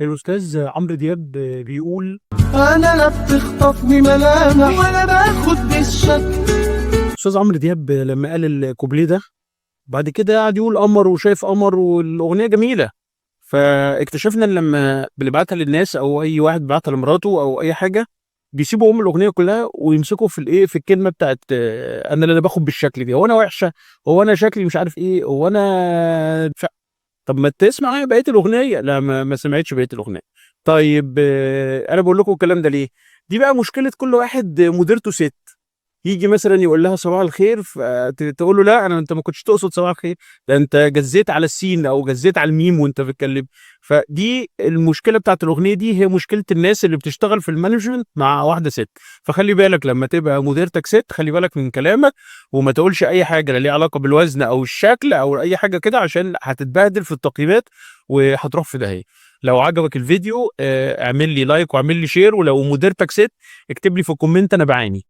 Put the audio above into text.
الأستاذ عمرو دياب بيقول: انا لا بتخطفني ملامح ولا باخد بالشك. الأستاذ عمرو دياب لما قال الكوبليه ده بعد كده قعد يقول قمر وشايف قمر والأغنية جميلة. فاكتشفنا ان لما بنبعتها للناس او اي واحد بيبعتها لمراته او اي حاجه بيسيبوا الاغنيه كلها ويمسكوا في الايه في الكلمه بتاعت انا اللي انا باخد بالشكل دي، هو انا وحشه، هو انا شكلي مش عارف ايه، هو انا طب ما تسمع بقيه الاغنيه. لا، ما سمعتش بقيه الاغنيه. طيب انا بقول لكم الكلام ده ليه؟ دي بقى مشكله كل واحد مديرته ست. يجي مثلا يقول لها صباح الخير فتقول له: لا، انت ما كنتش تقصد صباح الخير، ده انت جزيت على السين او جزيت على الميم وانت بتتكلم. فدي المشكله بتاعت الاغنيه دي، هي مشكله الناس اللي بتشتغل في المانجمنت مع واحده ست. فخلي بالك لما تبقى مديرتك ست، خلي بالك من كلامك وما تقولش اي حاجه لا ليها علاقه بالوزن او الشكل او اي حاجه كده، عشان هتتبهدل في التقييمات وهتروح في داهيه. لو عجبك الفيديو اعمل لي لايك واعمل لي شير، ولو مديرتك ست اكتب لي في الكومنت انا بعاني.